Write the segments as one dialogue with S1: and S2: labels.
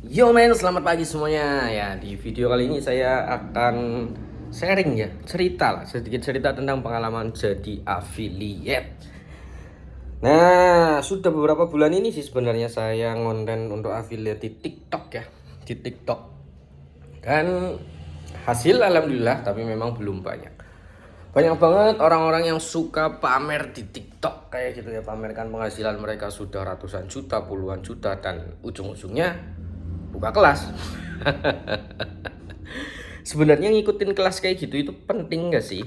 S1: Yo men, selamat pagi semuanya. Ya, di video kali ini saya akan sharing ya, cerita lah, sedikit cerita tentang pengalaman jadi affiliate. Nah, sudah beberapa bulan ini sih sebenarnya saya ngonten untuk affiliate di TikTok ya, di TikTok. Dan hasil alhamdulillah, tapi memang belum banyak. Banyak banget orang-orang yang suka pamer di TikTok kayak gitu ya, pamerkan penghasilan mereka sudah ratusan juta, puluhan juta, dan ujung-ujungnya buka kelas. Sebenarnya ngikutin kelas kayak gitu itu penting gak sih?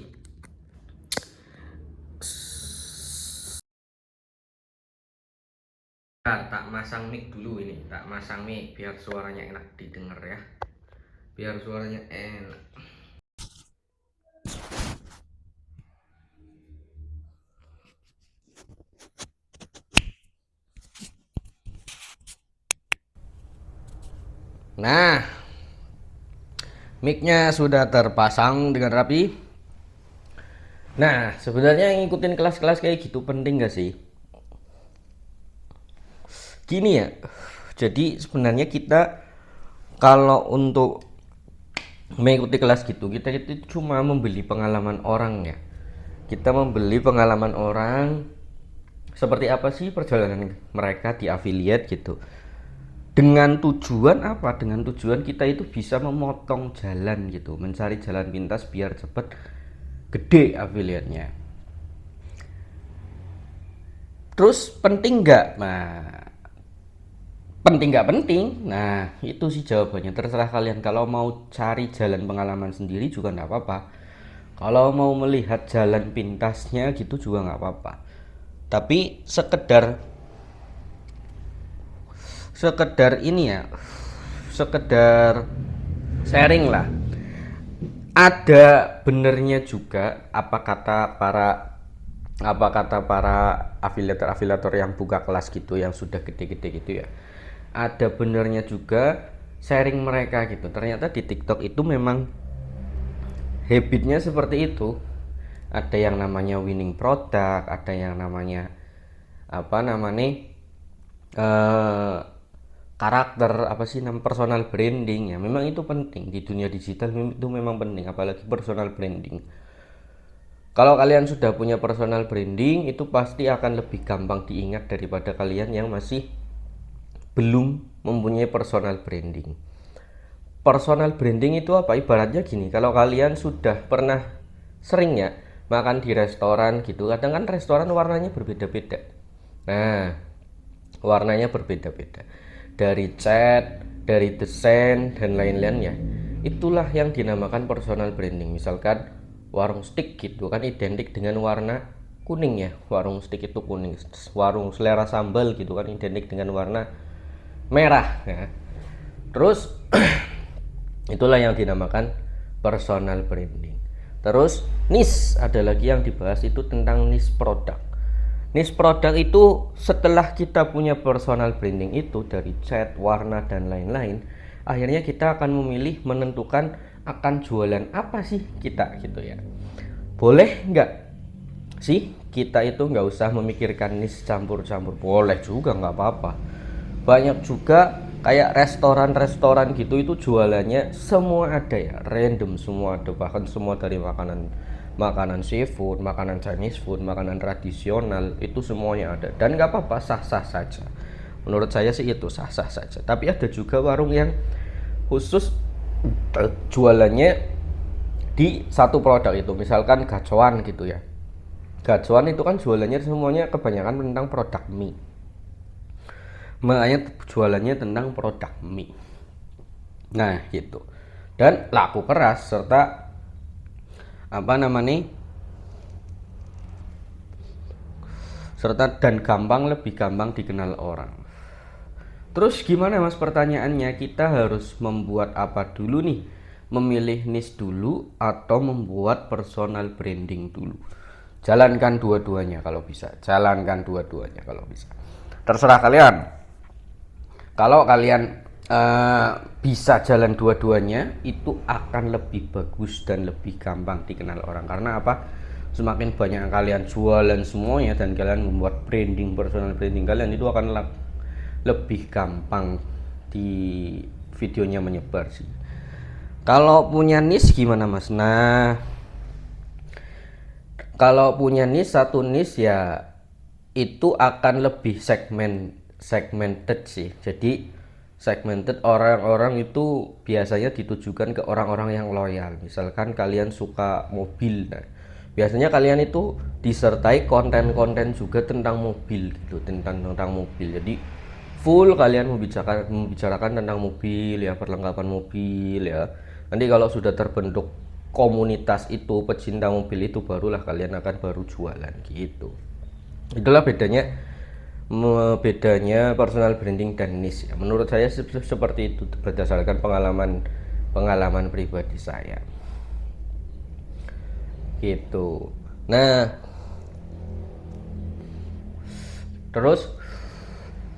S1: Nah, tak masang mic dulu ini, tak masang mic biar suaranya enak didengar ya. Biar suaranya enak. Nah, micnya sudah terpasang dengan rapi. Nah, sebenarnya ngikutin kelas-kelas kayak gitu penting gak sih? Gini ya, jadi sebenarnya kita kalau untuk mengikuti kelas gitu, kita itu cuma membeli pengalaman orang ya. Kita membeli pengalaman orang seperti apa sih perjalanan mereka di affiliate gitu. Dengan tujuan apa? Dengan tujuan kita itu bisa memotong jalan gitu, mencari jalan pintas biar cepet gede affiliate-nya. Terus penting nggak? Nah, penting nggak penting? Nah, itu sih jawabannya. Terserah kalian. Kalau mau cari jalan pengalaman sendiri juga nggak apa-apa. Kalau mau melihat jalan pintasnya gitu juga nggak apa-apa. Tapi sekedar ini ya, sekedar sharing lah. Ada benernya juga apa kata para afiliator yang buka kelas gitu yang sudah gede-gede gitu ya. Ada benernya juga sharing mereka gitu. Ternyata di TikTok itu memang habitnya seperti itu. Ada yang namanya winning product, ada yang namanya apa namanya eh, karakter apa sih nama personal branding ya. Memang itu penting di dunia digital, itu memang penting, apalagi personal branding. Kalau kalian sudah punya personal branding, itu pasti akan lebih gampang diingat daripada kalian yang masih belum mempunyai personal branding. Personal branding itu apa? Ibaratnya gini, kalau kalian sudah pernah sering ya makan di restoran gitu, kadang kan restoran warnanya berbeda-beda. Nah, warnanya berbeda-beda. Dari cat, dari desain dan lain-lainnya. Itulah yang dinamakan personal branding. Misalkan warung steak gitu kan identik dengan warna kuning ya. Warung steak itu kuning. Warung selera sambal gitu kan identik dengan warna merah ya. Terus itulah yang dinamakan personal branding. Terus niche ada lagi yang dibahas itu tentang niche product. Niche product itu setelah kita punya personal branding itu dari cat, warna dan lain-lain, akhirnya kita akan memilih menentukan akan jualan apa sih kita gitu ya. Boleh nggak sih kita itu nggak usah memikirkan niche campur-campur? Boleh juga, nggak apa-apa. Banyak juga kayak restoran-restoran gitu itu jualannya semua ada ya, random semua ada, bahkan semua dari makanan makanan seafood, makanan Chinese food, makanan tradisional itu semuanya ada dan nggak apa-apa, sah-sah saja. Menurut saya sih itu sah-sah saja. Tapi ada juga warung yang khusus jualannya di satu produk itu, misalkan gacoan gitu ya. Gacoan itu kan jualannya semuanya kebanyakan tentang produk mie, makanya jualannya tentang produk mie. Nah gitu, dan laku keras serta apa namanya serta dan gampang, lebih gampang dikenal orang. Terus gimana mas pertanyaannya, kita harus membuat apa dulu nih? Memilih niche dulu atau membuat personal branding dulu? Jalankan dua-duanya kalau bisa. Jalankan dua-duanya kalau bisa. Terserah kalian. Kalau kalian bisa jalan dua-duanya, itu akan lebih bagus dan lebih gampang dikenal orang. Karena apa? Semakin banyak kalian jualan semuanya dan kalian membuat branding, personal branding kalian, itu akan lebih gampang di videonya menyebar sih. Kalau punya niche gimana Mas? Nah, kalau punya niche, satu niche ya itu akan lebih segmented sih. Jadi segmented, orang-orang itu biasanya ditujukan ke orang-orang yang loyal. Misalkan kalian suka mobil, nah biasanya kalian itu disertai konten-konten juga tentang mobil gitu, tentang mobil. Jadi full kalian membicarakan tentang mobil ya, perlengkapan mobil ya. Nanti kalau sudah terbentuk komunitas itu, pecinta mobil itu, barulah kalian akan baru jualan gitu. Itulah bedanya personal branding dan niche ya. Menurut saya seperti itu berdasarkan pengalaman pribadi saya gitu. Nah, terus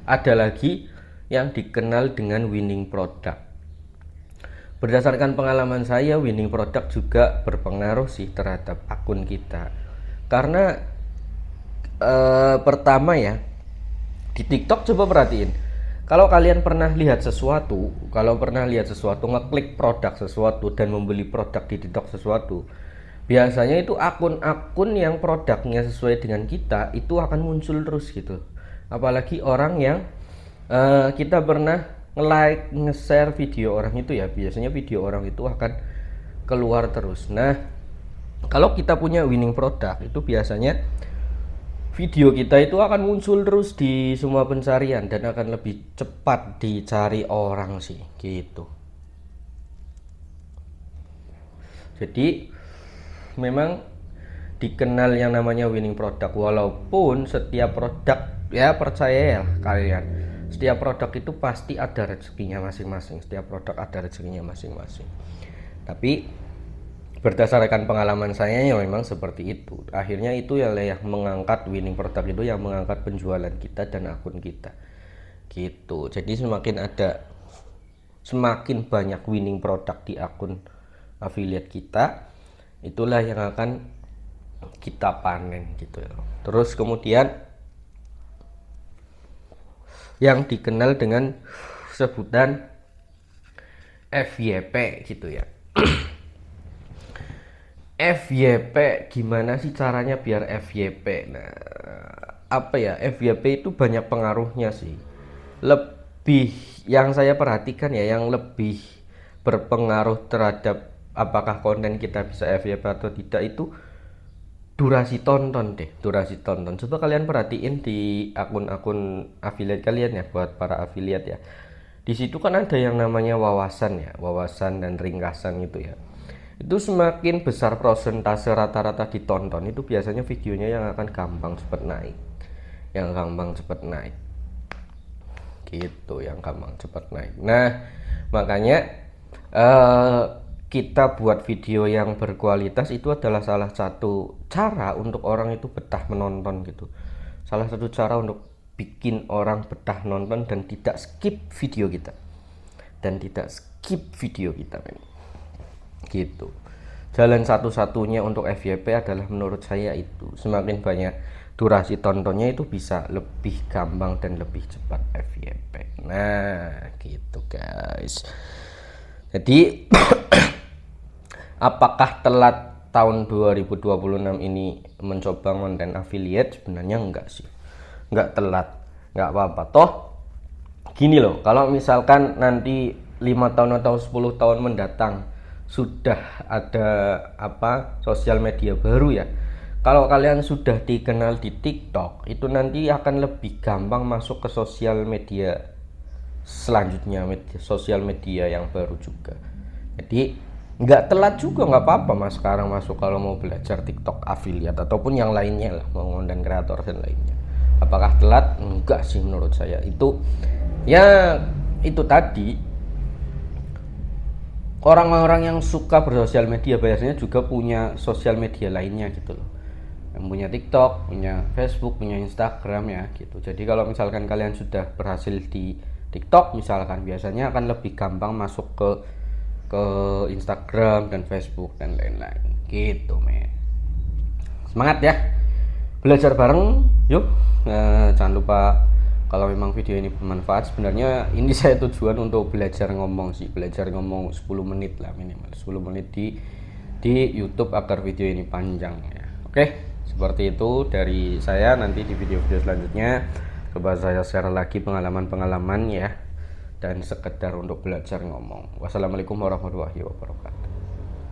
S1: ada lagi yang dikenal dengan winning product. Berdasarkan pengalaman saya, winning product juga berpengaruh sih terhadap akun kita. Karena pertama ya, di TikTok coba perhatiin. Kalau kalian pernah lihat sesuatu, ngeklik produk sesuatu dan membeli produk di TikTok sesuatu, biasanya itu akun-akun yang produknya sesuai dengan kita itu akan muncul terus gitu. Apalagi orang yang kita pernah nge-like, nge-share video orang itu ya, biasanya video orang itu akan keluar terus. Nah, kalau kita punya winning product itu biasanya video kita itu akan muncul terus di semua pencarian dan akan lebih cepat dicari orang sih gitu. Jadi memang dikenal yang namanya winning product, walaupun setiap produk ya, percaya ya kalian, setiap produk itu pasti ada rezekinya masing-masing. Tapi berdasarkan pengalaman saya ya memang seperti itu. Akhirnya itu yang mengangkat winning product itu, yang mengangkat penjualan kita dan akun kita gitu. Jadi semakin banyak winning product di akun affiliate kita, itulah yang akan kita panen gitu ya. Terus kemudian yang dikenal dengan sebutan FYP gitu ya. FYP, gimana sih caranya biar FYP? Nah, apa ya, FYP itu banyak pengaruhnya sih. Lebih yang saya perhatikan ya, yang lebih berpengaruh terhadap apakah konten kita bisa FYP atau tidak itu durasi tonton. Coba kalian perhatiin di akun-akun affiliate kalian ya, buat para affiliate ya. Di situ kan ada yang namanya wawasan dan ringkasan gitu ya. Itu semakin besar persentase rata-rata ditonton, itu biasanya videonya yang akan gampang cepat naik. Nah, makanya kita buat video yang berkualitas itu adalah salah satu cara untuk orang itu betah menonton gitu. Salah satu cara untuk bikin orang betah nonton dan tidak skip video kita. Gitu. Jalan satu-satunya untuk FYP adalah menurut saya itu, semakin banyak durasi tontonnya itu bisa lebih gampang dan lebih cepat FYP. Nah, gitu guys. Jadi apakah telat tahun 2026 ini mencoba konten affiliate? Sebenarnya enggak sih. Enggak telat. Enggak apa-apa. Toh gini loh, kalau misalkan nanti 5 tahun atau 10 tahun mendatang sudah ada sosial media baru ya, kalau kalian sudah dikenal di TikTok, itu nanti akan lebih gampang masuk ke sosial media selanjutnya, sosial media yang baru juga. Jadi nggak telat juga, nggak apa-apa mas sekarang masuk kalau mau belajar TikTok affiliate ataupun yang lainnya lah, mau konten kreator dan lainnya. Apakah telat? Enggak sih menurut saya. Itu ya itu tadi, orang-orang yang suka bersosial media biasanya juga punya sosial media lainnya gitu loh, yang punya TikTok, punya Facebook, punya Instagram ya gitu. Jadi kalau misalkan kalian sudah berhasil di TikTok misalkan, biasanya akan lebih gampang masuk ke Instagram dan Facebook dan lain-lain gitu men. Semangat ya, belajar bareng yuk. Jangan lupa kalau memang video ini bermanfaat. Sebenarnya ini saya tujuan untuk belajar ngomong sih, belajar ngomong 10 menit lah, minimal 10 menit di YouTube agar video ini panjang ya. Oke, seperti itu dari saya. Nanti di video-video selanjutnya coba saya share lagi pengalaman-pengalaman ya, dan sekedar untuk belajar ngomong. Wassalamualaikum warahmatullahi wabarakatuh.